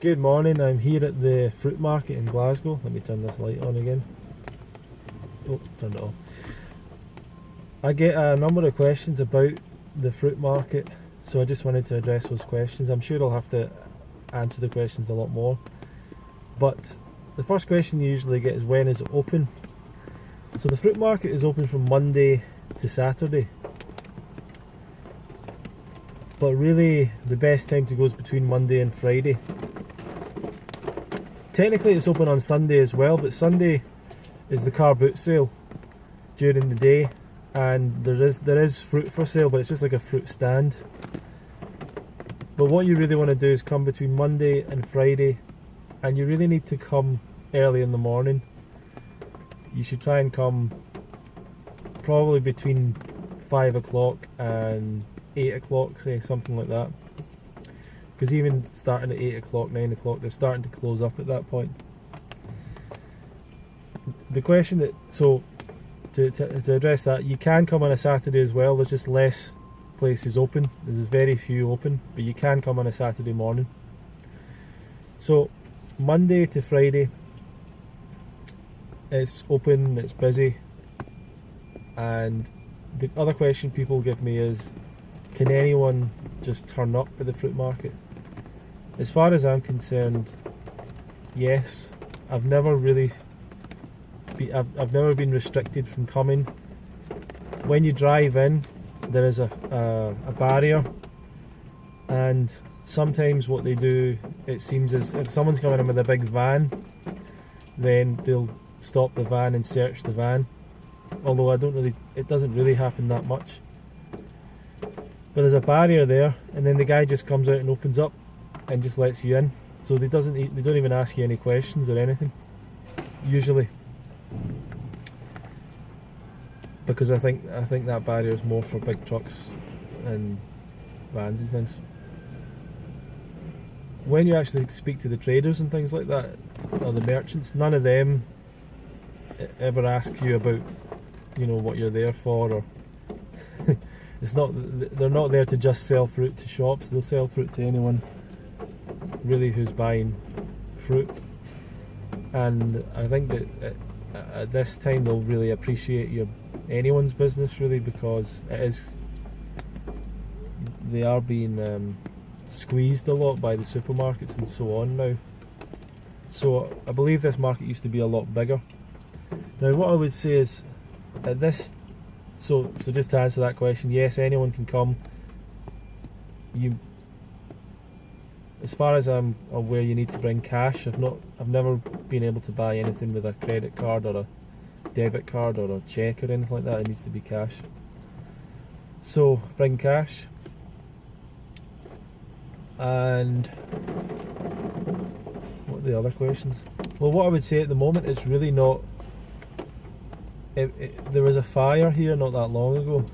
Good morning, I'm here at the fruit market in Glasgow. Let me turn this light on again. Oh, turned it off. I get a number of questions about the fruit market, so I just wanted to address those questions. I'm sure I'll have to answer the questions a lot more. But the first question you usually get is, when is it open? So the fruit market is open from Monday to Saturday. But really the best time to go is between Monday and Friday. Technically it's open on Sunday as well, but Sunday is the car boot sale during the day, and there is fruit for sale, but it's just like a fruit stand. But what you really want to do is come between Monday and Friday, and you really need to come early in the morning. You should try and come probably between 5 o'clock and 8 o'clock, say, something like that. Because even starting at 8 o'clock, 9 o'clock, they're starting to close up at that point. The question that, so to address that, you can come on a Saturday as well. There's just less places open. There's very few open, but you can come on a Saturday morning. So Monday to Friday, it's open, it's busy. And the other question people give me is, can anyone just turn up at the fruit market? As far as I'm concerned, yes. I've never been restricted from coming. When you drive in, there is a barrier, and sometimes what they do, it seems, is if someone's coming in with a big van, then they'll stop the van and search the van. Although it doesn't really happen that much. But there's a barrier there, and then the guy just comes out and opens up and just lets you in. So they don't even ask you any questions or anything, usually. Because I think that barrier is more for big trucks and vans and things. When you actually speak to the traders and things like that, or the merchants, none of them ever ask you about, what you're there for, or they're not there to just sell fruit to shops. They'll sell fruit to anyone really who's buying fruit. And I think that at this time they'll really appreciate anyone's business, really, because they are being squeezed a lot by the supermarkets and so on now. So I believe this market used to be a lot bigger. Now what I would say is, at this, so just to answer that question, yes, anyone can come. As far as I'm aware, you need to bring cash. I've never been able to buy anything with a credit card or a debit card or a cheque or anything like that. It needs to be cash. So bring cash. And what are the other questions? Well, what I would say at the moment, it's really not. There was a fire here not that long ago,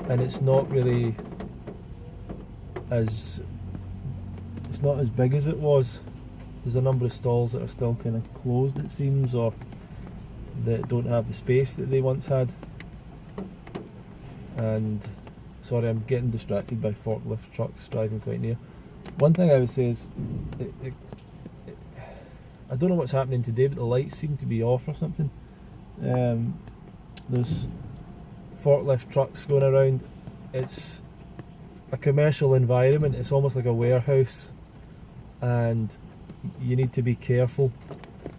and it's not really as big as it was. There's a number of stalls that are still kind of closed, it seems, or that don't have the space that they once had. And sorry, I'm getting distracted by forklift trucks driving quite near. One thing I would say is, I don't know what's happening today, but the lights seem to be off or something. There's forklift trucks going around. It's a commercial environment. It's almost like a warehouse, and you need to be careful.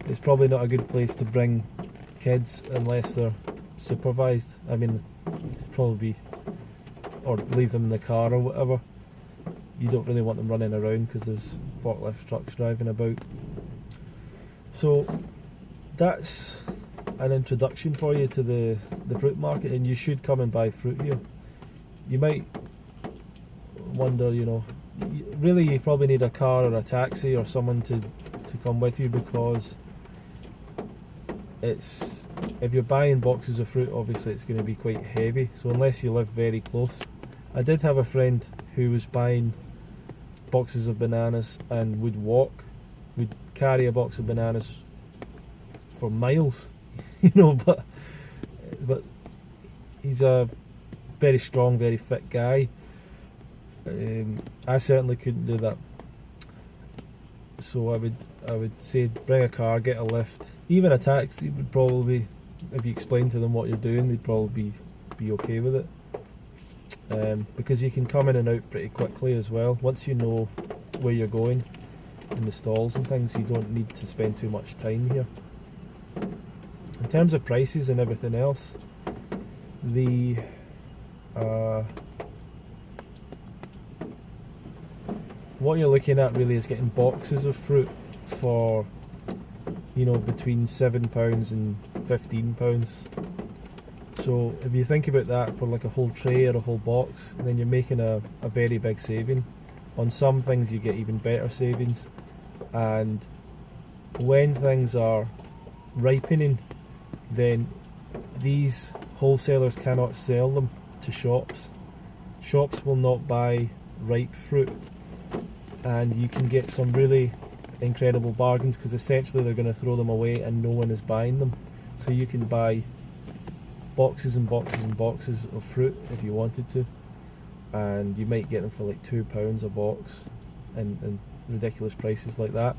It's probably not a good place to bring kids unless they're supervised. I mean, probably, or leave them in the car or whatever. You don't really want them running around because there's forklift trucks driving about. So that's an introduction for you to the fruit market, and you should come and buy fruit here. You might wonder, really you probably need a car or a taxi or someone to come with you, because if you're buying boxes of fruit, obviously it's going to be quite heavy. So unless you live very close. I did have a friend who was buying boxes of bananas and would carry a box of bananas for miles, but he's a very strong, very fit guy. I certainly couldn't do that. So I would say bring a car, get a lift, even a taxi would probably, if you explain to them what you're doing, they'd probably be okay with it. Because you can come in and out pretty quickly as well. Once you know where you're going in the stalls and things, you don't need to spend too much time here. In terms of prices and everything else, the what you're looking at really is getting boxes of fruit for, you know, between £7 and £15. So if you think about that for like a whole tray or a whole box, then you're making a very big saving. On some things you get even better savings, and when things are ripening, then these wholesalers cannot sell them to shops. Shops will not buy ripe fruit, and you can get some really incredible bargains because essentially they're going to throw them away and no one is buying them. So you can buy boxes and boxes and boxes of fruit if you wanted to, and you might get them for like £2 a box, and ridiculous prices like that,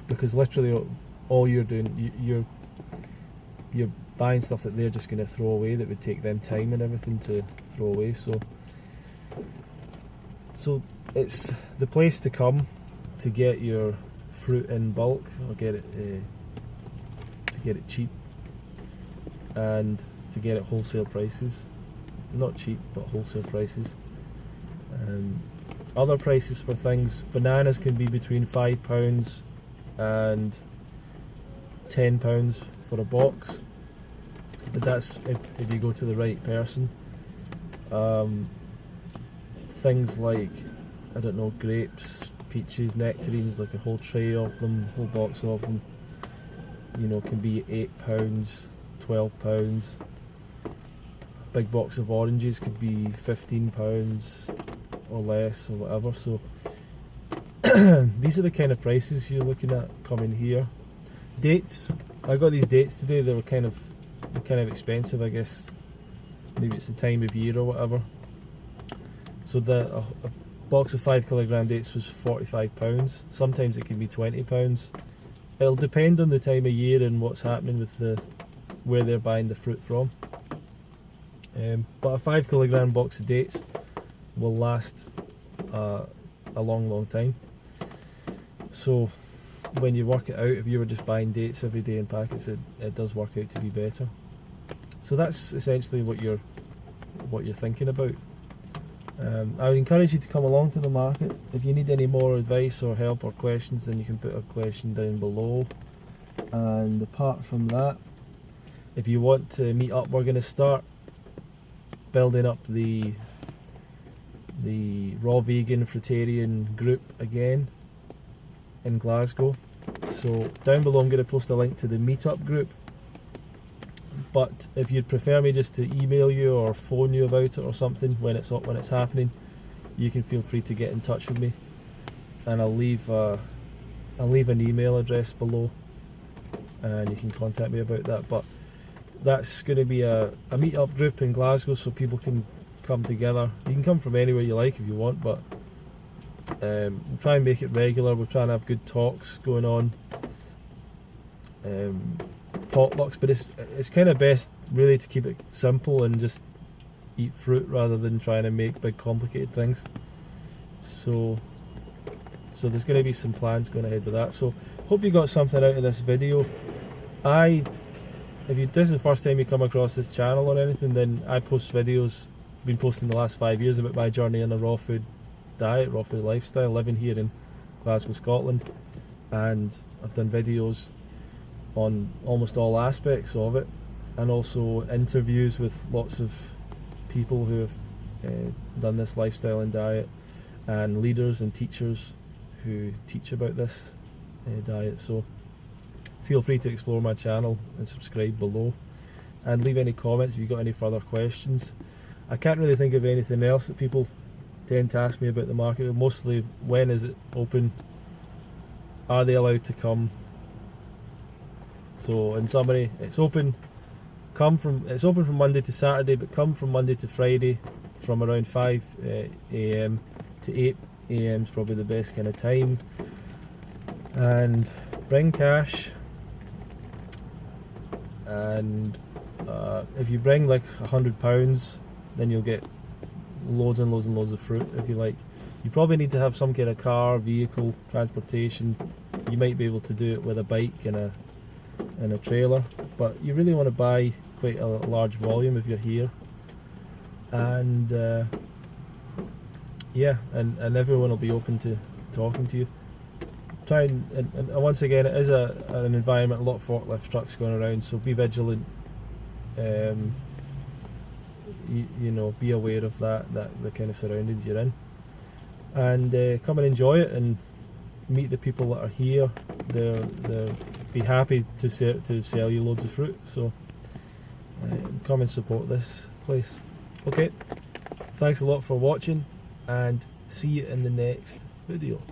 because literally all you're doing, you're buying stuff that they're just going to throw away, that would take them time and everything to throw away. So it's the place to come to get your fruit in bulk, or get it to get it cheap, and to get it wholesale prices. Not cheap, but wholesale prices. Other prices for things, bananas can be between £5 and £10 for a box, but that's if you go to the right person. Things like, I don't know, grapes, peaches, nectarines, like a whole tray of them, whole box of them, you know, can be £8, £12. Big box of oranges could be £15 or less or whatever. So these are the kind of prices you're looking at coming here. Dates, I got these dates today. They were kind of expensive, I guess. Maybe it's the time of year or whatever. So a box of 5 kilogram dates was £45. Sometimes it can be £20. It'll depend on the time of year and what's happening with where they're buying the fruit from. But a 5 kilogram box of dates will last a long time. So when you work it out, if you were just buying dates every day in packets, it does work out to be better. So that's essentially what you're thinking about. I would encourage you to come along to the market. If you need any more advice or help or questions, then you can put a question down below. And apart from that, if you want to meet up, we're going to start building up the raw vegan fruitarian group again in Glasgow. So down below I'm going to post a link to the meetup group, but if you'd prefer me just to email you or phone you about it or something when it's happening, you can feel free to get in touch with me, and I'll leave an email address below and you can contact me about that. But that's going to be a meet-up group in Glasgow, so people can come together. You can come from anywhere you like if you want, but we'll try and make it regular. We'll try and have good talks going on, potlucks, but it's kind of best really to keep it simple and just eat fruit rather than trying to make big complicated things. So there's going to be some plans going ahead with that. So hope you got something out of this video. If this is the first time you come across this channel or anything, then I post videos, been posting the last 5 years about my journey in a raw food diet, raw food lifestyle, living here in Glasgow, Scotland, and I've done videos on almost all aspects of it, and also interviews with lots of people who have done this lifestyle and diet, and leaders and teachers who teach about this diet. So feel free to explore my channel and subscribe below, and leave any comments if you've got any further questions. I can't really think of anything else that people tend to ask me about the market. Mostly, when is it open? Are they allowed to come? So in summary, it's open from Monday to Saturday, but come from Monday to Friday from around 5 AM to 8 AM is probably the best kind of time. and bring cash, and if you bring like £100, then you'll get loads and loads and loads of fruit. If you like, you probably need to have some kind of car, vehicle, transportation. You might be able to do it with a bike and a trailer, but you really want to buy quite a large volume if you're here. And yeah, and everyone will be open to talking to you. Try and once again, it is an environment, a lot of forklift trucks going around, so be vigilant. You know, be aware of that the kind of surroundings you're in, and come and enjoy it and meet the people that are here. They'll be happy to sell you loads of fruit. So come and support this place. Okay, thanks a lot for watching, and see you in the next video.